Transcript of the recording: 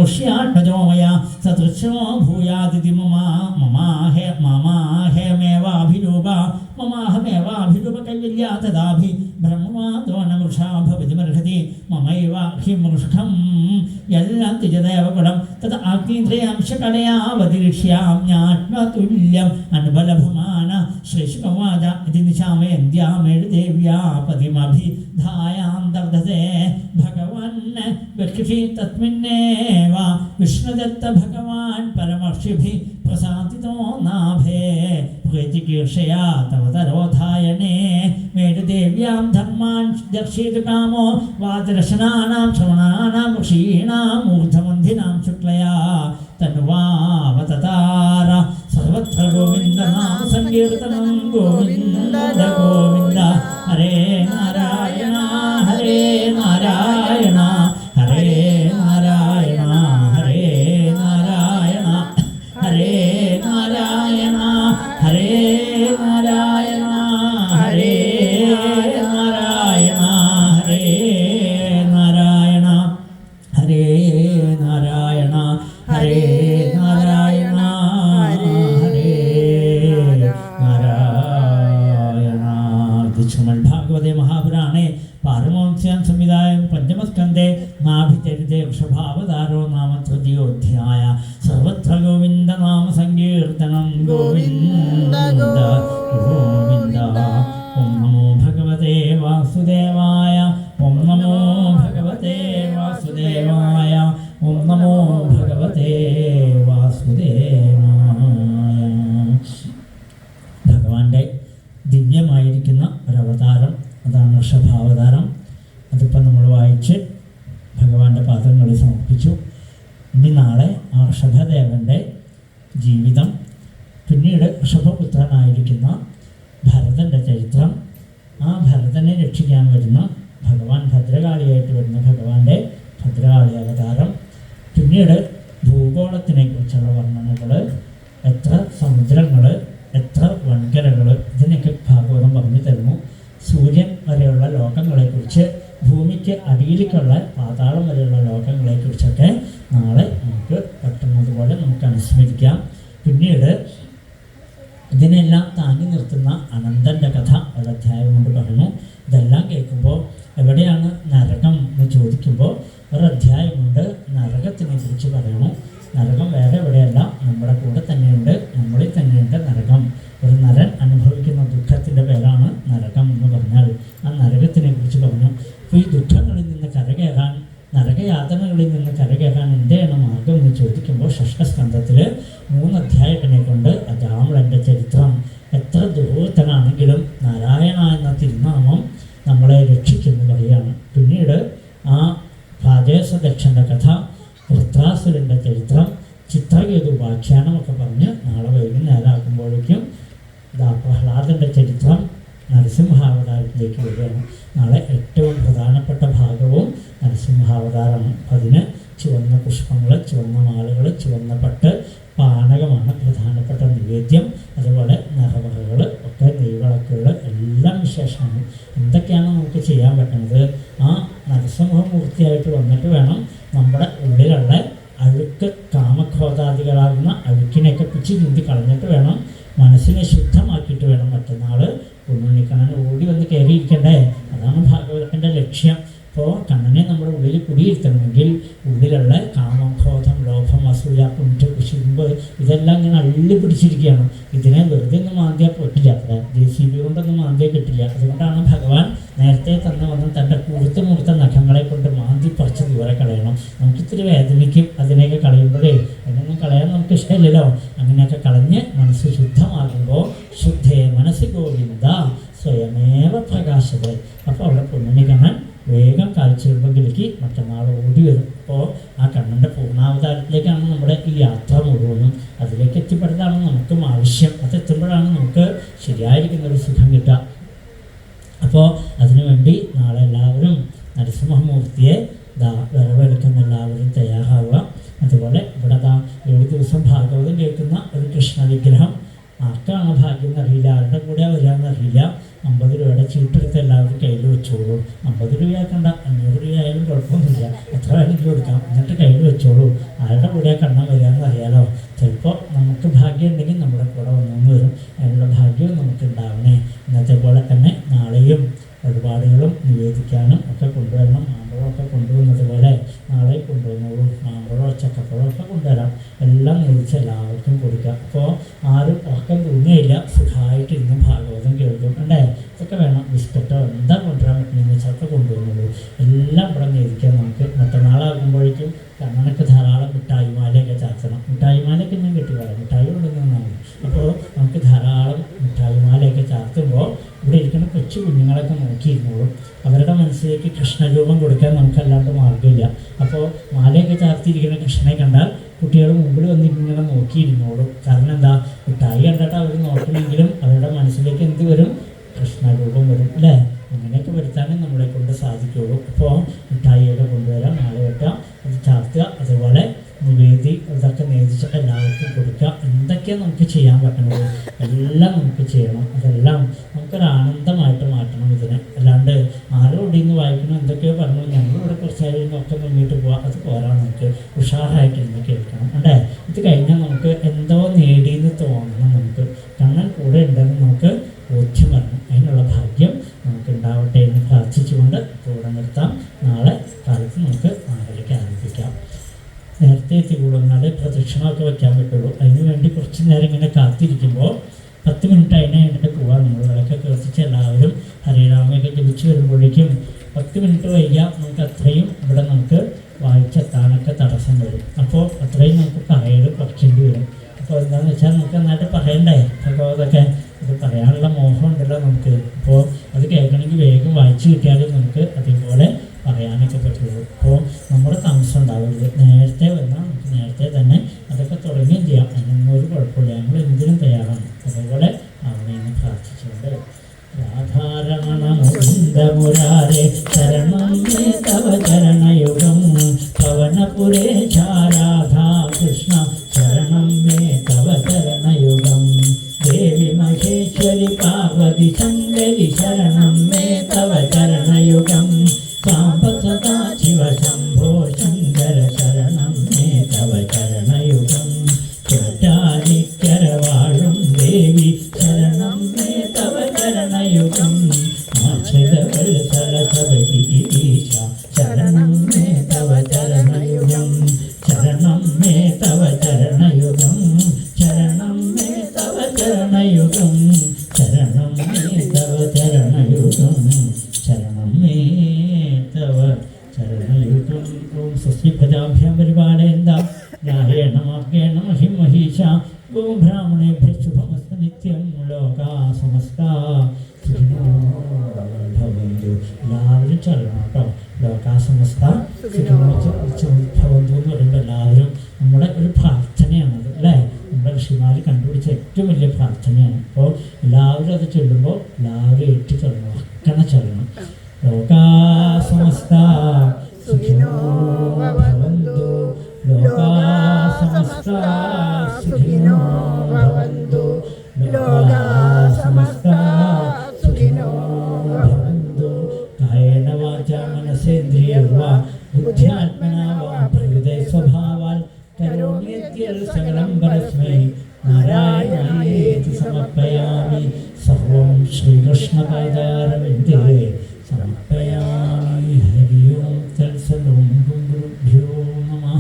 मुष्यात्मजोमय सदृशो भूयादिति ममाहेमेवाभिरूप ममाहमेवाभिरूप कैवल्या तदाभि ब्रह्मवादो न वृषा भवतिमर्हति ममैव हिमृष्ठं यल्लं त्यजदेवकुलं तत् अग्निन्द्रियांशकलयावतिरिक्ष्याम्यात्मतुल्यम् अन्बलभुमान श्रेष्ठवाद इति निशामयन्त्यामेदेव्या पतिमभिधायान्तर्धते भगवन् वक्षसि तस्मिन्नेव विष्णुदत्त भगवान् परमर्षिभिः प्रसादितो नाभे प्रीतिकीर्षया तव तरोधायने मेरुदेव्यां धर्मान् दर्शयतु कामो वादरशनानां श्रवणानां ऋषीणाम् ऊर्ध्वमन्धिनां शुक्लया तन्वावततार सर्वत्र गोविन्दनाम संकीर्तनं गोविन्द गोविन्द हरे नारायण हरे नारायण हरे नारायण हरे नारायण हरे नारायण हरे नारायण हरे नारायण हरे नारायण हरे नारायण हरे नारायण हरे नारायण। श्रीमद् भागवते महापुराणे पारमहंस्यां संहितायां पंचमस्कन्धे नाभिचरिते वृषभावतारो नाम तृतीयोऽध्याय। सर्वत्र गोविन्द नाम संकीर्तनं गोविन्द गोविन्द। ओं नमो भगवते वासुदेवाय ओं नमो भगवते वासुदेवाय ओं नमो भगवते वासुदेवाय। ഭഗവാന്റെ ദിവ്യമായിരിക്കുന്ന ഒരവതാരം അതാണ് വൃഷഭാവതാരം. അതിപ്പോൾ നമ്മൾ വായിച്ച് ഭഗവാന്റെ പാദങ്ങളിൽ സമർപ്പിച്ചു. ഇനി നാളെ ആ വൃഷഭദേവൻ്റെ ജീവിതം, പിന്നീട് വൃഷഭപുത്രനായിരിക്കുന്ന ഭരതൻ്റെ ചരിത്രം, ആ ഭരതനെ രക്ഷിക്കാൻ വരുന്ന ഭഗവാൻ ഭദ്രകാളിയായിട്ട് വരുന്ന ഭഗവാന്റെ ഭദ്രകാളി അവതാരം, പിന്നീട് ഭൂഗോളത്തിനെക്കുറിച്ചുള്ള വർണ്ണനകൾ, എത്ര സമുദ്രങ്ങൾ, എത്ര വൻകരകൾ, ഇതിനൊക്കെ ഭാഗവതം പറഞ്ഞു തരുന്നു. സൂര്യൻ വരെയുള്ള ലോകങ്ങളെക്കുറിച്ച്, ഭൂമിക്ക് അടിയിലേക്കുള്ള പാതാളം വരെയുള്ള ലോകങ്ങളെക്കുറിച്ചൊക്കെ നാളെ നമുക്ക് പറ്റുന്നതുപോലെ നമുക്ക് അനുസ്മരിക്കാം. പിന്നീട് ഇതിനെല്ലാം താങ്ങി നിർത്തുന്ന അനന്തൻ്റെ കഥ ഒരധ്യായം കൊണ്ട് പറഞ്ഞു. ഇതെല്ലാം കേൾക്കുമ്പോൾ എവിടെയാണ് നരകം എന്ന് ചോദിക്കുമ്പോൾ ഒരധ്യായം കൊണ്ട് നരകത്തിനെ കുറിച്ച് പറയണു. നരകം വേറെ എവിടെയല്ല, നമ്മുടെ കൂടെ തന്നെയുണ്ട്, നമ്മളിൽ തന്നെയുണ്ട് നരകം. ഒരു നരൻ അനുഭവിക്കുന്ന ദുഃഖത്തിൻ്റെ പേരാണ് നരകം എന്ന് പറഞ്ഞാൽ. ആ നരകത്തിനെ കുറിച്ച് പറഞ്ഞു. അപ്പോൾ ഈ ദുഃഖങ്ങളിൽ നിന്ന് കരകയറാൻ, നരകയാതനകളിൽ നിന്ന് കരകയറാൻ എന്താണ് മാർഗം എന്ന് ചോദിക്കുമ്പോൾ ഷഷ്ഠസ്കന്ധത്തിൽ 3 അധ്യായത്തിനെ കൊണ്ട് രാവണൻ്റെ ചരിത്രം, എത്ര ദുരൂഹത്തനാണെങ്കിലും നാരായണ എന്ന തിരുനാമം നമ്മളെ രക്ഷിക്കുന്നു പറയുകയാണ്. പിന്നീട് ആ രാജേശദക്ഷൻ്റെ കഥ, വൃത്രാസുരൻ്റെ ചരിത്രം, ചിത്രകേതു ഉപാഖ്യാനമൊക്കെ പറഞ്ഞ് നാളെ വൈകുന്നേരമാകുമ്പോഴേക്കും പ്രഹ്ലാദൻ്റെ ചരിത്രം നരസിംഹാവതാരത്തിലേക്ക് വരികയാണ്. നാളെ ഏറ്റവും പ്രധാനപ്പെട്ട ഭാഗവും നരസിംഹാവതാരമാണ്. അതിന് ചുവന്ന പുഷ്പങ്ങൾ, ചുവന്ന മാലകൾ, ചുവന്ന പട്ട്, പാനകമാണ് പ്രധാനപ്പെട്ട നിവേദ്യം. അതുപോലെ നിറവറകൾ ഒക്കെ, നെയ്വിളക്കുകൾ, എല്ലാം വിശേഷമാണ്. എന്തൊക്കെയാണ് നമുക്ക് ചെയ്യാൻ പറ്റുന്നത്? ആ നരസിംഹമൂർത്തിയായിട്ട് വന്നിട്ട് വേണം നമ്മുടെ ഉള്ളിലുള്ള അഴുക്ക്, കാമക്രോധാദികളാകുന്ന അഴുക്കിനെയൊക്കെ പിച്ച് ചിന്തി കളഞ്ഞിട്ട് വേണം, മനസ്സിനെ ശുദ്ധമാക്കിയിട്ട് വേണം മറ്റന്നാൾ ഉണ്ണുണ്ണിക്കണ്ണൻ ഓടി വന്ന് കയറിയിരിക്കണ്ടേ. അതാണ് ഭാഗവതത്തിൻ്റെ ലക്ഷ്യം. അപ്പോൾ കണ്ണനെ നമ്മുടെ ഉള്ളിൽ കുടിയിരുത്തണമെങ്കിൽ ഉള്ളിലുള്ള കാമം, ക്രോധം, ലോഭം, അസൂയ, കുണ്ഠ്, കുശുമ്പ് ഇതെല്ലാം ഇങ്ങനെ അള്ളി പിടിച്ചിരിക്കുകയാണ്. ഇതിനെ വെറുതെ ഒന്നും മാന്തിയാൽ പറ്റില്ല, JCB കൊണ്ടൊന്നും മാന്തിയാൽ കിട്ടില്ല. അതുകൊണ്ടാണ് ഭഗവാൻ നേരത്തെ വന്ന് തൻ്റെ കൂർത്ത നഖങ്ങളെ കൊണ്ട് മാന്തി പറിച്ച് ദൂരെ കളയണം. നമുക്കിത്തിരി വേദനിക്കും അതിനെയൊക്കെ കളയുമ്പോഴേ. അതിനൊന്നും കളയാൻ നമുക്ക് ഇഷ്ടമില്ലല്ലോ. അങ്ങനെയൊക്കെ കളഞ്ഞ് മനസ്സ് ശുദ്ധമാകുമ്പോൾ ശുദ്ധേ മനസ്സി ഗോവിന്ദ സ്വയമേവ പ്രകാശത. അപ്പോൾ അവിടെ പൊന്നുണ്ണിക്കണ്ണൻ വേഗം കാഴ്ചയുണ്ടെങ്കിലേക്ക് മറ്റന്നാൾ ഓടി വരും. അപ്പോൾ ആ കണ്ണൻ്റെ പൂർണ്ണാവതാരത്തിലേക്കാണ് നമ്മുടെ ഈ യാത്ര മുഴുവനും. അതിലേക്ക് എത്തിപ്പെടുന്നതാണ് നമുക്കും ആവശ്യം. അതെത്തുമ്പോഴാണ് നമുക്ക് ശരിയായിരിക്കുന്നൊരു സുഖം കിട്ടുക. അപ്പോൾ അതിനുവേണ്ടി നാളെ എല്ലാവരും നരസിംഹമൂർത്തിയെ വരവെടുക്കുന്ന എല്ലാവരും തയ്യാറാവുക. അതുപോലെ ഇവിടെ 7 ദിവസം ഭാഗവതം കേൾക്കുന്ന ഒരു കൃഷ്ണ വിഗ്രഹം, ആർക്കാണ് ഭാഗ്യം എന്നറിയില്ല, ആരുടെ കൂടെ വരാമെന്നറിയില്ല. 50 രൂപയുടെ ചീട്ടെടുത്ത് എല്ലാവരും കയ്യിൽ വെച്ചോളൂ. 50 രൂപയാക്കണ്ട, 500 രൂപയായാലും കുഴപ്പമൊന്നുമില്ല, എത്ര വേണമെങ്കിലും കൊടുക്കാം. എന്നിട്ട് കയ്യിൽ വെച്ചോളൂ. ആരുടെ കൂടെയാണ് കണ്ണം വരികയെന്ന് അറിയാലോ. ചിലപ്പോൾ നമുക്ക് ഭാഗ്യം ഉണ്ടെങ്കിൽ നമ്മുടെ കൂടെ വന്നു വരും. അതിനുള്ള ഭാഗ്യവും നമുക്ക് ഉണ്ടാവണേ. ഇന്നത്തെ പോലെ തന്നെ നാളെയും ഒരുപാടുകളും നിവേദിക്കാനും ഒക്കെ കൊണ്ടുവരണം. മാമ്പഴമൊക്കെ കൊണ്ടുവന്നത് പോലെ നാളെ കൊണ്ടുവന്നോളൂ. മാമ്പഴമോ ചക്കപ്പഴമോ ഒക്കെ കൊണ്ടുവരാം. എല്ലാം നേരിച്ച് എല്ലാവർക്കും കൊടുക്കാം. അപ്പോൾ ആരും ഉറക്കം തൂങ്ങിയില്ല, സുഖമായിട്ട് ഇന്നും ഭാഗവതം കേൾക്കും. അല്ലേ? ഇതൊക്കെ വേണം. ബിസ്ക്കറ്റോ എന്താ കൊണ്ടുവരാൻ പറ്റുന്നതെന്ന് വെച്ചാൽ ഒക്കെ കൊണ്ടുവന്നുള്ളൂ. എല്ലാം ഇവിടെ നേരിക്കാൻ നമുക്ക്. മറ്റന്നാളാകുമ്പോഴേക്കും കണ്ണനൊക്കെ ധാരാളം മിഠായിമാലയൊക്കെ ചാച്ചണം. മിഠായിമാലയൊക്കെ ഞാൻ കിട്ടിക്കോളാം, മിഠായി കൊണ്ടുവന്നാണ്. അപ്പോൾ നമുക്ക് ധാരാളം മിഠായിമാലയൊക്കെ ചാർത്തുമ്പോൾ ഇവിടെ ഇരിക്കുന്ന കൊച്ചു കുഞ്ഞുങ്ങളൊക്കെ നോക്കിയിരുന്നോളും. അവരുടെ മനസ്സിലേക്ക് കൃഷ്ണരൂപം കൊടുക്കാൻ നമുക്കല്ലാണ്ട് മാർഗ്ഗമില്ല. അപ്പോൾ മാലയൊക്കെ ചാർത്തിയിരിക്കുന്ന കൃഷ്ണനെ കണ്ടാൽ കുട്ടികൾ മുമ്പിൽ വന്നിങ്ങനെ നോക്കിയിരുന്നോളും. കാരണം എന്താ? മിഠായി കണ്ടിട്ട് അവർ നോക്കണമെങ്കിലും അവരുടെ മനസ്സിലേക്ക് എന്ത് വരും? കൃഷ്ണരൂപം വരും. അല്ലേ? അങ്ങനെയൊക്കെ വരുത്താനും നമ്മളെ കൊണ്ട് സാധിക്കുള്ളൂ. അപ്പോൾ മിഠായിയൊക്കെ കൊണ്ടുവരാം, മാല വെക്കാം, അത് ചാർത്തുക. അതുപോലെ നിവേദി ഇതൊക്കെ നേദിച്ചിട്ട് എല്ലാവർക്കും കൊടുക്കുക. എന്തൊക്കെയാണ് നമുക്ക് ചെയ്യാൻ പറ്റുന്നത് എല്ലാം നമുക്ക് ചെയ്യണം. അതെല്ലാം നമുക്കൊരു ആനന്ദമായിട്ട് മാറ്റണം ഇതിനെ. അല്ലാണ്ട് ആരും ഇവിടെ നിന്ന് വായിക്കണം, എന്തൊക്കെയോ പറഞ്ഞു ഞങ്ങളിവിടെ കുറച്ചായാലും ഒക്കെ മുന്നിട്ട് പോവാം, അത് പോരാ. നമുക്ക് ഉഷാറായിട്ട് ഇന്ന് കേൾക്കണം. അല്ലേ? ഇത് കഴിഞ്ഞാൽ നമുക്ക് എന്തോ നേടിയെന്ന് തോന്നണം. നമുക്ക് കണ്ണൻ കൂടെ ഉണ്ടെന്ന് നമുക്ക് ബോധ്യം വരണം. അതിനുള്ള ഭാഗ്യം നമുക്ക് ഉണ്ടാവട്ടെ എന്ന് പ്രാർത്ഥിച്ചുകൊണ്ട് കൂടെ നിർത്താം. നാളെ കാലത്ത് നമുക്ക് നാളേക്ക് ആരംഭിക്കാം. നേരത്തെ എത്തിക്കൊള്ളുന്നാലേ പ്രദക്ഷിണമൊക്കെ വയ്ക്കാൻ പറ്റുള്ളൂ. അതിന് വേണ്ടി കുറച്ച് നേരം ഇങ്ങനെ കാത്തിരിക്കുമ്പോൾ 10 മിനിറ്റ് അതിനെ കഴിഞ്ഞിട്ട് പോകാം. നമ്മൾ വിളക്കൊക്കെ കത്തിച്ച് എല്ലാവരും ഹരിനാമയൊക്കെ ജപിച്ച് വരുമ്പോഴേക്കും 10 മിനിറ്റ് വൈകിയാൽ നമുക്ക് അത്രയും ഇവിടെ നമുക്ക് വായിച്ചെത്താനൊക്കെ തടസ്സം വരും. അപ്പോൾ അത്രയും നമുക്ക് പറയൽ കുറച്ചേണ്ടി വരും. അപ്പോൾ എന്താണെന്ന് വെച്ചാൽ നമുക്ക് നന്നായിട്ട് പറയണ്ടേ ഭഗവതൊക്കെ. അത് പറയാനുള്ള മോഹം ഉണ്ടല്ലോ നമുക്ക്. അപ്പോൾ അത് കേൾക്കണമെങ്കിൽ വേഗം വായിച്ച് കിട്ടിയാലും നമുക്ക് അതേപോലെ പറയാനൊക്കെ പറ്റുള്ളൂ. അപ്പോൾ നമ്മുടെ താമസം ഉണ്ടാവരുത്. നേരത്തെ വന്നാൽ നമുക്ക് നേരത്തെ തന്നെ അതൊക്കെ തുടങ്ങുകയും ചെയ്യാം. അതിനൊന്നും ഒരു കുഴപ്പമില്ല. ഞങ്ങൾ എന്തിനും തയ്യാറാണ്. അതേപോലെ അവനെന്ന് പ്രാർത്ഥിച്ചുകൊണ്ട് രാധാരമണ മുകുന്ദമുരാരേ ശരണം മേ തവ ചരണയുഗം പവനപുരേശ രാധാ കൃഷ്ണ ശരണം മേ തവ ചരണയുഗം ദേവി മഹേശ്വരി പാർവതി ശങ്കരി ശരണം മേ തവ ചരണയുഗം സാംബ സദാ ശിവ ശംഭോ ശങ്കര ശരണം മേ തവ ചരണയുഗം ചോറ്റാനിക്കരവാഴും ദേവി ശരണം മേ തവ ചരണയുഗം സരസ്വതീശ ശരണം മേ തവ ചരണയുഗം ശരണം മേ തവ ചരണയുഗം ശരണം മേ തവ ചരണയുഗം ശരണം മേ തവ ചരണയുഗം ശരണം മേ തവ ചരണയുഗം. ഓം സ്വസ്തി പ്രജാഭ്യാം പരിപാലയന്താം ന്യായേന മാർഗേണ മഹിം മഹീഷ ഗോം ബ്രാഹ്മണേഭ്യഃ ശുഭമസ്തു നിത്യം ലോകാ സമസ്താ സുഖിനോ ഭവന്തു. എല്ലാവരും ചൊല്ലണം കേട്ടോ. ലോകാ സമസ്താ സുഖിനോ ഭവന്തു എന്ന് പറയുമ്പോൾ എല്ലാവരും നമ്മുടെ ഒരു പ്രാർത്ഥനയാണത്. അല്ലേ? നമ്മുടെ ഋഷിമാർ കണ്ടുപിടിച്ച ഏറ്റവും വലിയ പ്രാർത്ഥനയാണ്. അപ്പോൾ എല്ലാവരും അത് ചൊല്ലുമ്പോൾ എല്ലാവരും ഏറ്റു ചൊല്ലണം, ഒക്കനെ ചൊല്ലണം. ലോകാ സമസ്താ സുഖിനോ ഭവന്തു ലോകാ സമസ്താ സുഖിനോ ഭവന്തു ലോകാ സമസ്താ സുഖിനോ ഭവന്തു. കായേന വാചാ മനസേന്ദ്രിയർവാ ബുദ്ധ്യാത്മനാ വാ പ്രകൃതേ സ്വഭാവാൽ കരോമി യദ്യൽ സകലം പരസ്മൈ നാരായണായേതി സമർപ്പയാമി. സർവം ശ്രീകൃഷ്ണപാദാരവിന്ദേ സമർപ്പയാമി. ഹരി ഓം തത്സത്. ഓം ഗുരുഭ്യോ നമഃ.